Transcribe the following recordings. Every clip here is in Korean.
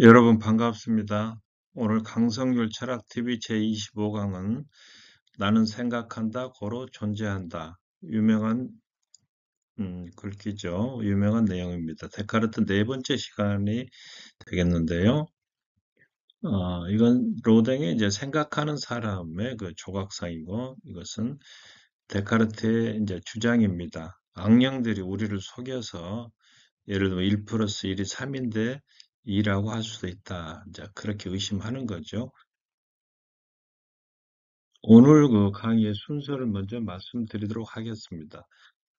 여러분 반갑습니다. 오늘 강성률 철학TV 제25강은 나는 생각한다, 고로 존재한다. 유명한 글귀죠. 유명한 내용입니다. 데카르트 네 번째 시간이 되겠는데요. 이건 로댕의 이제 생각하는 사람의 그 조각상이고 이것은 데카르트의 이제 주장입니다. 악령들이 우리를 속여서 예를 들면 1 플러스 1이 3인데 2라고 할 수도 있다. 이제 그렇게 의심하는 거죠. 오늘 그 강의의 순서를 먼저 말씀드리도록 하겠습니다.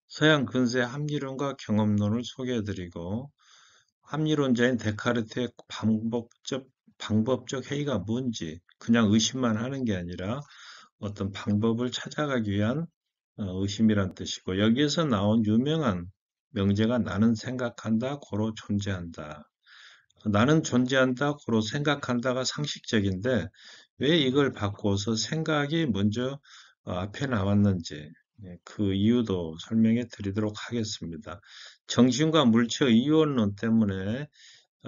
서양 근세 합리론과 경험론을 소개해드리고 합리론자인 데카르트의 방법적 회의가 뭔지 그냥 의심만 하는 게 아니라 어떤 방법을 찾아가기 위한 의심이란 뜻이고 여기에서 나온 유명한 명제가 나는 생각한다, 고로 존재한다. 나는 존재한다, 고로 생각한다가 상식적인데 왜 이걸 바꿔서 생각이 먼저 앞에 나왔는지 그 이유도 설명해 드리도록 하겠습니다. 정신과 물체의 이원론 때문에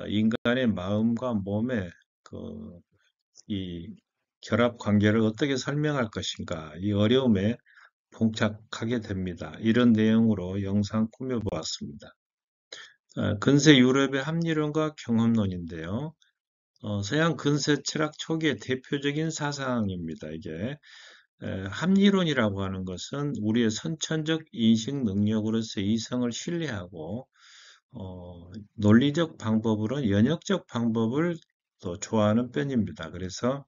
인간의 마음과 몸의 이 결합 관계를 어떻게 설명할 것인가 이 어려움에 봉착하게 됩니다. 이런 내용으로 영상 꾸며보았습니다. 근세 유럽의 합리론과 경험론인데요. 서양 근세 철학 초기의 대표적인 사상입니다. 이게 합리론이라고 하는 것은 우리의 선천적 인식 능력으로서 이성을 신뢰하고 논리적 방법으로는 연역적 방법을 또 좋아하는 편입니다. 그래서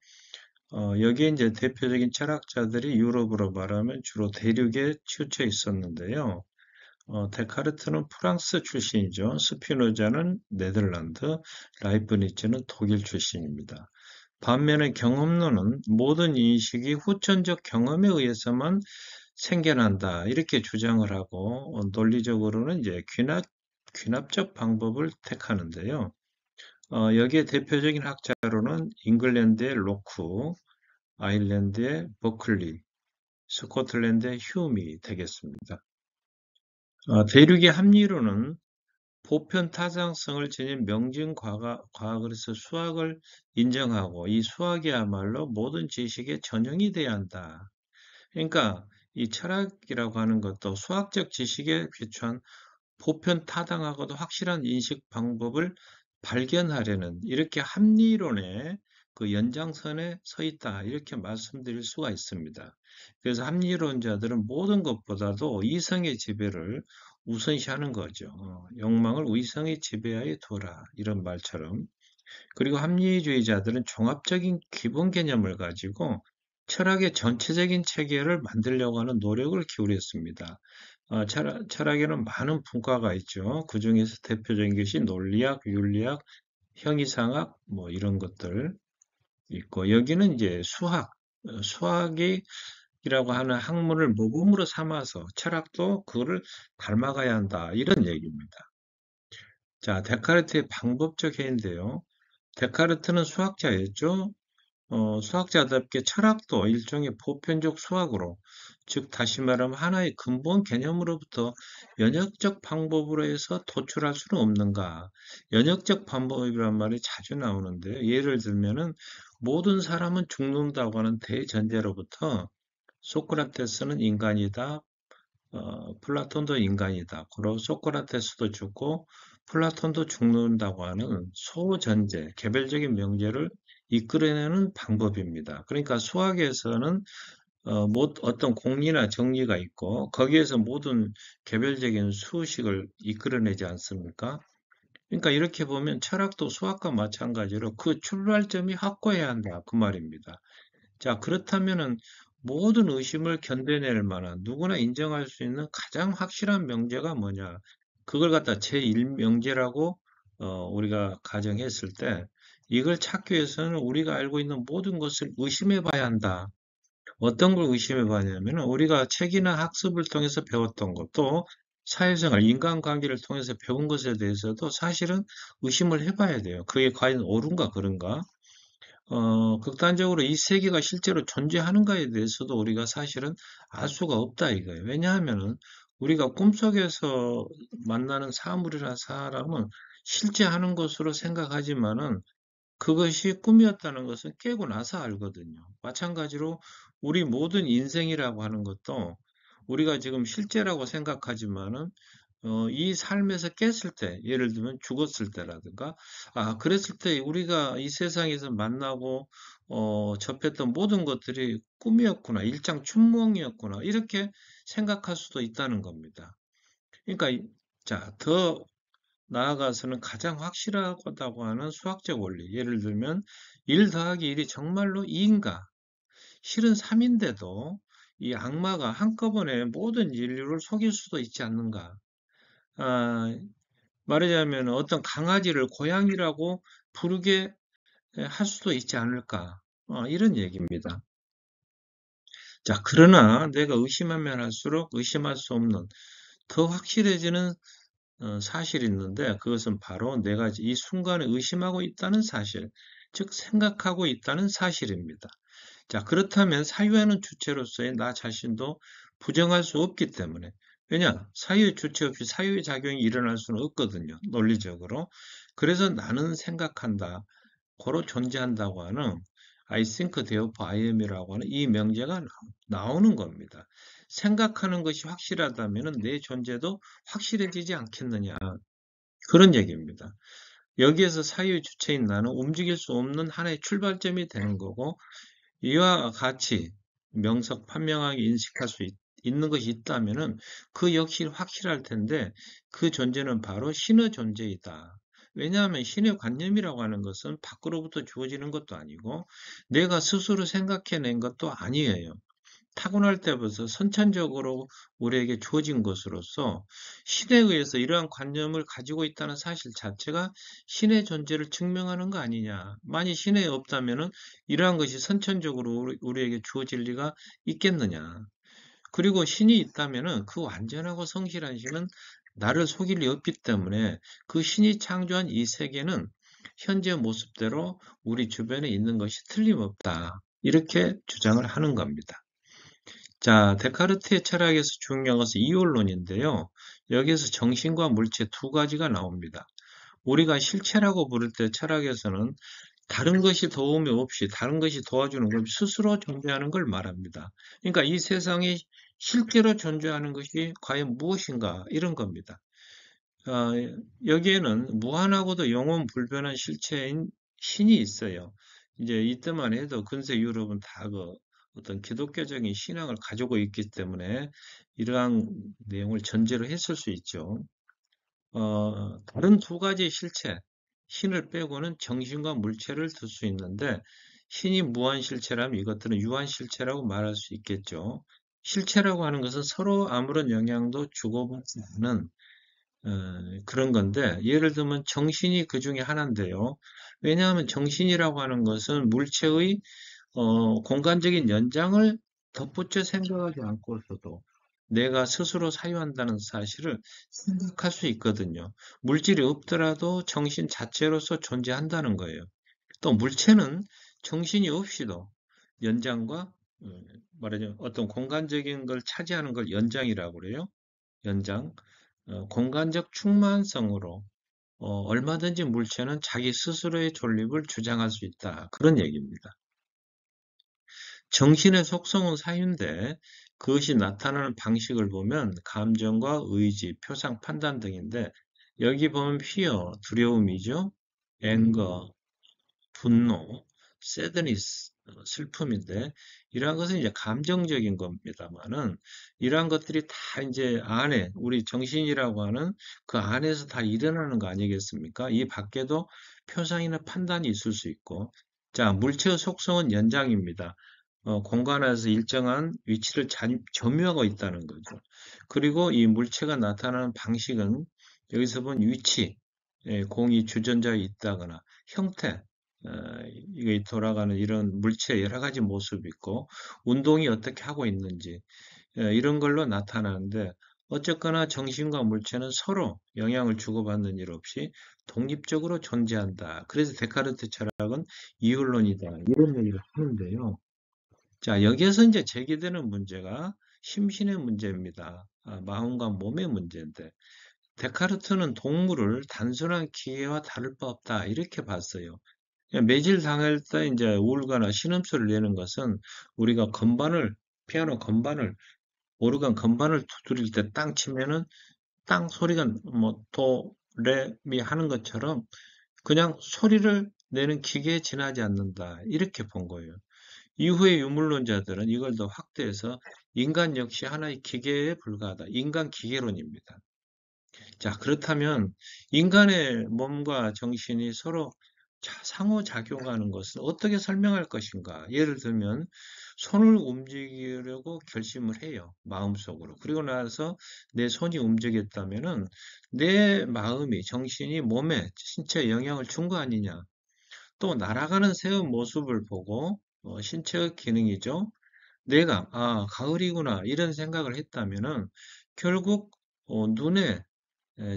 여기에 이제 대표적인 철학자들이 유럽으로 말하면 주로 대륙에 치우쳐 있었는데요. 데카르트는 프랑스 출신이죠. 스피노자는 네덜란드, 라이프니츠는 독일 출신입니다. 반면에 경험론은 모든 인식이 후천적 경험에 의해서만 생겨난다. 이렇게 주장을 하고 논리적으로는 이제 귀납적 방법을 택하는데요. 여기에 대표적인 학자로는 잉글랜드의 로크, 아일랜드의 버클리, 스코틀랜드의 휴미 되겠습니다. 대륙의 합리론은 보편 타당성을 지닌 명진 과학으로서 수학을 인정하고 이 수학이야말로 모든 지식의 전형이 돼야 한다. 그러니까 이 철학이라고 하는 것도 수학적 지식에 비추한 보편 타당하고도 확실한 인식 방법을 발견하려는 이렇게 합리론의 그 연장선에 서 있다. 이렇게 말씀드릴 수가 있습니다. 그래서 합리론자들은 모든 것보다도 이성의 지배를 우선시하는 거죠. 욕망을 이성의 지배하에 두라. 이런 말처럼. 그리고 합리주의자들은 종합적인 기본 개념을 가지고 철학의 전체적인 체계를 만들려고 하는 노력을 기울였습니다. 철학에는 많은 분과가 있죠. 그 중에서 대표적인 것이 논리학, 윤리학, 형이상학, 뭐 이런 것들 있고, 여기는 이제 수학이라고 하는 학문을 모범으로 삼아서 철학도 그거를 닮아가야 한다. 이런 얘기입니다. 자, 데카르트의 방법적 해인데요. 데카르트는 수학자였죠. 수학자답게 철학도 일종의 보편적 수학으로, 즉 다시 말하면 하나의 근본 개념으로부터 연역적 방법으로 해서 도출할 수는 없는가. 연역적 방법이란 말이 자주 나오는데 예를 들면은 모든 사람은 죽는다고 하는 대전제로부터 소크라테스는 인간이다. 플라톤도 인간이다. 그리고 소크라테스도 죽고 플라톤도 죽는다고 하는 소전제, 개별적인 명제를 이끌어내는 방법입니다. 그러니까 수학에서는 어떤 공리나 정리가 있고 거기에서 모든 개별적인 수식을 이끌어내지 않습니까? 그러니까 이렇게 보면 철학도 수학과 마찬가지로 그 출발점이 확고해야 한다. 그 말입니다. 자, 그렇다면은 모든 의심을 견뎌낼 만한 누구나 인정할 수 있는 가장 확실한 명제가 뭐냐? 그걸 갖다 제1명제라고 우리가 가정했을 때 이걸 찾기 위해서는 우리가 알고 있는 모든 것을 의심해 봐야 한다. 어떤 걸 의심해 봐냐면 우리가 책이나 학습을 통해서 배웠던 것도 사회생활, 인간관계를 통해서 배운 것에 대해서도 사실은 의심을 해봐야 돼요. 그게 과연 옳은가 그런가? 극단적으로 이 세계가 실제로 존재하는가에 대해서도 우리가 사실은 알 수가 없다 이거예요. 왜냐하면은 우리가 꿈속에서 만나는 사물이나 사람은 실제 하는 것으로 생각하지만은 그것이 꿈이었다는 것은 깨고 나서 알거든요. 마찬가지로 우리 모든 인생이라고 하는 것도 우리가 지금 실제라고 생각하지만은 이 삶에서 깼을 때, 예를 들면 죽었을 때라든가, 그랬을 때 우리가 이 세상에서 만나고 접했던 모든 것들이 꿈이었구나, 일장춘몽이었구나, 이렇게 생각할 수도 있다는 겁니다. 그러니까 자, 더 나아가서는 가장 확실하다고 하는 수학적 원리. 예를 들면 1 더하기 1이 정말로 2인가? 실은 3인데도 이 악마가 한꺼번에 모든 인류를 속일 수도 있지 않는가? 아, 말하자면 어떤 강아지를 고양이라고 부르게 할 수도 있지 않을까? 이런 얘기입니다. 자, 그러나 내가 의심하면 할수록 의심할 수 없는 더 확실해지는 사실이 있는데 그것은 바로 내가 이 순간에 의심하고 있다는 사실, 즉 생각하고 있다는 사실입니다. 자, 그렇다면 사유하는 주체로서의 나 자신도 부정할 수 없기 때문에 왜냐? 사유의 주체 없이 사유의 작용이 일어날 수는 없거든요. 논리적으로. 그래서 나는 생각한다. 고로 존재한다고 하는 I think therefore I am이라고 하는 이 명제가 나오는 겁니다. 생각하는 것이 확실하다면 내 존재도 확실해지지 않겠느냐. 그런 얘기입니다. 여기에서 사유의 주체인 나는 움직일 수 없는 하나의 출발점이 되는 거고 이와 같이 명석판명하게 인식할 수 있는 것이 있다면은 그 역시 확실할 텐데 그 존재는 바로 신의 존재이다. 왜냐하면 신의 관념이라고 하는 것은 밖으로부터 주어지는 것도 아니고 내가 스스로 생각해낸 것도 아니에요. 타고날 때부터 선천적으로 우리에게 주어진 것으로서 신에 의해서 이러한 관념을 가지고 있다는 사실 자체가 신의 존재를 증명하는 거 아니냐. 만약 신에 없다면은 이러한 것이 선천적으로 우리에게 주어질 리가 있겠느냐. 그리고 신이 있다면은 그 완전하고 성실한 신은 나를 속일 리 없기 때문에 그 신이 창조한 이 세계는 현재 모습대로 우리 주변에 있는 것이 틀림없다. 이렇게 주장을 하는 겁니다. 자, 데카르트의 철학에서 중요한 것은 이원론인데요. 여기에서 정신과 물체 두 가지가 나옵니다. 우리가 실체라고 부를 때 철학에서는 다른 것이 도움이 없이 다른 것이 도와주는 것 스스로 존재하는 걸 말합니다. 그러니까 이 세상에 실제로 존재하는 것이 과연 무엇인가 이런 겁니다. 어, 여기에는 무한하고도 영원 불변한 실체인 신이 있어요. 이제 이때만 해도 근세 유럽은 다 그 어떤 기독교적인 신앙을 가지고 있기 때문에 이러한 내용을 전제로 했을 수 있죠. 다른 두 가지 실체, 신을 빼고는 정신과 물체를 들 수 있는데 신이 무한 실체라면 이것들은 유한 실체라고 말할 수 있겠죠. 실체라고 하는 것은 서로 아무런 영향도 주고받지 않는 그런 건데, 예를 들면 정신이 그 중에 하나인데요. 왜냐하면 정신이라고 하는 것은 물체의 공간적인 연장을 덧붙여 생각하지 않고서도 내가 스스로 사유한다는 사실을 생각할 수 있거든요. 물질이 없더라도 정신 자체로서 존재한다는 거예요. 또 물체는 정신이 없이도 연장과 말하자면 어떤 공간적인 걸 차지하는 걸 연장이라고 그래요. 연장. 공간적 충만성으로 얼마든지 물체는 자기 스스로의 존립을 주장할 수 있다. 그런 얘기입니다. 정신의 속성은 사유인데 그것이 나타나는 방식을 보면 감정과 의지, 표상, 판단 등인데 여기 보면 fear, 두려움이죠. anger, 분노, sadness, 슬픔인데 이러한 것은 이제 감정적인 겁니다만은 이러한 것들이 다 이제 안에 우리 정신이라고 하는 그 안에서 다 일어나는 거 아니겠습니까? 이 밖에도 표상이나 판단이 있을 수 있고 자, 물체의 속성은 연장입니다. 공간에서 일정한 위치를 점유하고 있다는 거죠. 그리고 이 물체가 나타나는 방식은 여기서 본 위치, 공이 주전자에 있다거나 형태, 어, 이게 돌아가는 이런 물체의 여러 가지 모습이 있고 운동이 어떻게 하고 있는지 이런 걸로 나타나는데 어쨌거나 정신과 물체는 서로 영향을 주고받는 일 없이 독립적으로 존재한다. 그래서 데카르트 철학은 이율론이다. 이런 얘기를 하는데요. 자, 여기에서 이제 제기되는 문제가 심신의 문제입니다. 마음과 몸의 문제인데 데카르트는 동물을 단순한 기계와 다를 바 없다. 이렇게 봤어요. 매질 당할 때 이제 울거나 신음소리를 내는 것은 우리가 피아노 건반을, 오르간 건반을 두드릴 때 땅 치면은 땅 소리가 뭐 도, 레, 미 하는 것처럼 그냥 소리를 내는 기계에 지나지 않는다. 이렇게 본 거예요. 이후에 유물론자들은 이걸 더 확대해서 인간 역시 하나의 기계에 불과하다. 인간 기계론입니다. 자, 그렇다면 인간의 몸과 정신이 서로 상호작용하는 것은 어떻게 설명할 것인가? 예를 들면 손을 움직이려고 결심을 해요. 마음속으로. 그리고 나서 내 손이 움직였다면은 내 마음이, 정신이 몸에, 신체에 영향을 준 거 아니냐? 또 날아가는 새의 모습을 보고 신체의 기능이죠. 내가 가을이구나 이런 생각을 했다면은 결국 눈의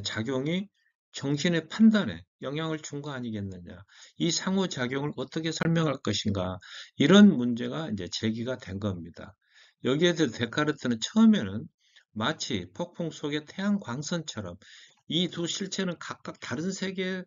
작용이 정신의 판단에 영향을 준 거 아니겠느냐. 이 상호작용을 어떻게 설명할 것인가. 이런 문제가 이제 제기가 된 겁니다. 여기에 대해서 데카르트는 처음에는 마치 폭풍 속의 태양 광선처럼 이 두 실체는 각각 다른 세계에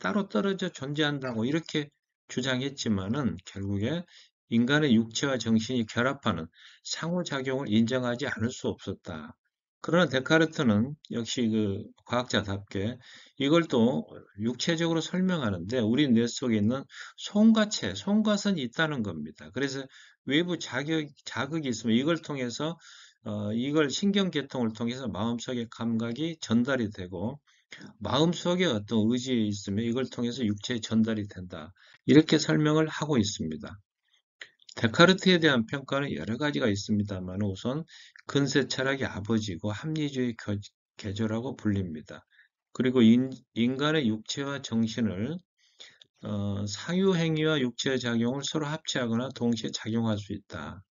따로 떨어져 존재한다고 이렇게 주장했지만은 결국에 인간의 육체와 정신이 결합하는 상호작용을 인정하지 않을 수 없었다. 그러나 데카르트는 역시 그 과학자답게 이걸 또 육체적으로 설명하는데 우리 뇌 속에 있는 송과선이 있다는 겁니다. 그래서 외부 자극이 있으면 이걸 통해서 이걸 신경계통을 통해서 마음속의 감각이 전달이 되고 마음속에 어떤 의지에 있으면 이걸 통해서 육체에 전달이 된다. 이렇게 설명을 하고 있습니다. 데카르트에 대한 평가는 여러 가지가 있습니다만 우선 근세 철학의 아버지고 합리주의 개조라고 불립니다. 그리고 인간의 육체와 정신을 사유행위와 육체의 작용을 서로 합치하거나 동시에 작용할 수 있다.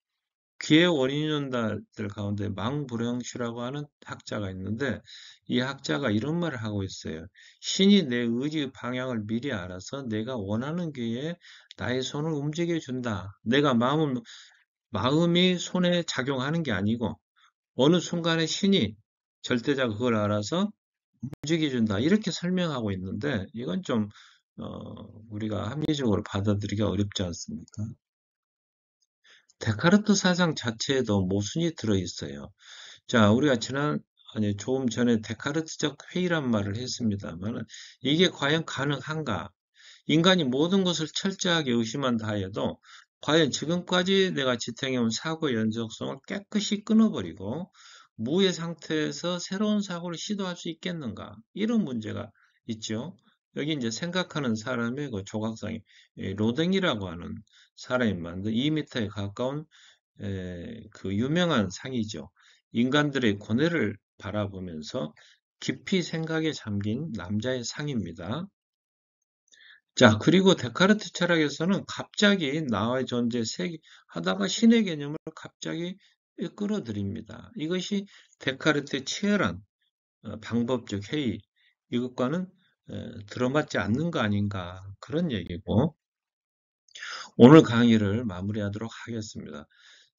귀의 원인론자들 가운데 망부령슈라고 하는 학자가 있는데 이 학자가 이런 말을 하고 있어요. 신이 내 의지의 방향을 미리 알아서 내가 원하는 기회에 나의 손을 움직여 준다. 내가 마음이 손에 작용하는 게 아니고 어느 순간에 신이 절대자가 그걸 알아서 움직여 준다. 이렇게 설명하고 있는데 이건 좀 우리가 합리적으로 받아들이기가 어렵지 않습니까? 데카르트 사상 자체에도 모순이 들어 있어요. 자, 우리가 아니, 조금 전에 데카르트적 회의란 말을 했습니다만, 이게 과연 가능한가? 인간이 모든 것을 철저하게 의심한다 해도, 과연 지금까지 내가 지탱해온 사고 연속성을 깨끗이 끊어버리고, 무의 상태에서 새로운 사고를 시도할 수 있겠는가? 이런 문제가 있죠. 여기 이제 생각하는 사람의 그 조각상이 로댕이라고 하는 사람이 만든 2m에 가까운 그 유명한 상이죠. 인간들의 고뇌를 바라보면서 깊이 생각에 잠긴 남자의 상입니다. 자, 그리고 데카르트 철학에서는 갑자기 나의 존재 하다가 신의 개념을 갑자기 끌어들입니다. 이것이 데카르트의 치열한 방법적 회의, 이것과는 들어맞지 않는 거 아닌가 그런 얘기고 오늘 강의를 마무리하도록 하겠습니다.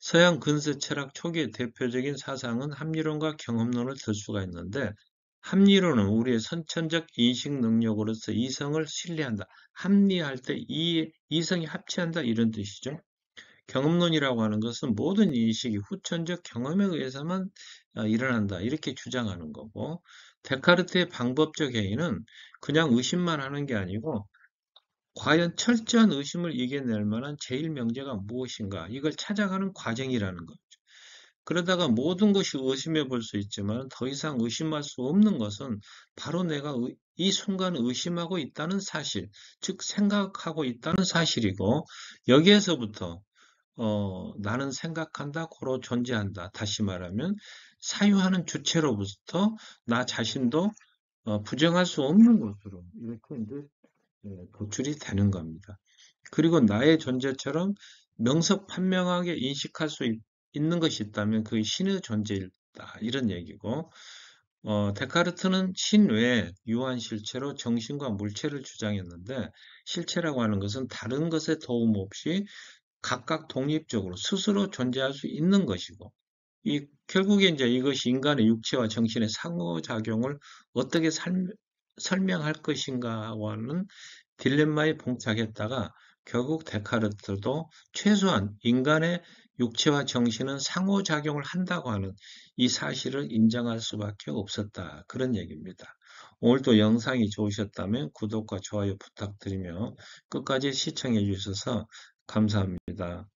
서양 근세 철학 초기의 대표적인 사상은 합리론과 경험론을 들 수가 있는데 합리론은 우리의 선천적 인식 능력으로서 이성을 신뢰한다. 합리할 때 이성이 합치한다 이런 뜻이죠. 경험론이라고 하는 것은 모든 인식이 후천적 경험에 의해서만 일어난다 이렇게 주장하는 거고 데카르트의 방법적 회의는 그냥 의심만 하는 게 아니고 과연 철저한 의심을 이겨낼 만한 제일 명제가 무엇인가 이걸 찾아가는 과정이라는 거죠. 그러다가 모든 것이 의심해 볼 수 있지만 더 이상 의심할 수 없는 것은 바로 내가 이 순간 의심하고 있다는 사실, 즉 생각하고 있다는 사실이고 여기에서부터 나는 생각한다, 고로 존재한다. 다시 말하면 사유하는 주체로부터 나 자신도 부정할 수 없는 것으로 이렇게 이제 도출이 되는 겁니다. 그리고 나의 존재처럼 명석판명하게 인식할 수 있는 것이 있다면 그게 신의 존재이다. 이런 얘기고 데카르트는 신 외에 유한 실체로 정신과 물체를 주장했는데 실체라고 하는 것은 다른 것의 도움 없이 각각 독립적으로 스스로 존재할 수 있는 것이고 결국에 이제 이것이 인간의 육체와 정신의 상호작용을 어떻게 설명할 것인가와는 딜레마에 봉착했다가 결국 데카르트도 최소한 인간의 육체와 정신은 상호작용을 한다고 하는 이 사실을 인정할 수밖에 없었다. 그런 얘기입니다. 오늘도 영상이 좋으셨다면 구독과 좋아요 부탁드리며 끝까지 시청해 주셔서 감사합니다.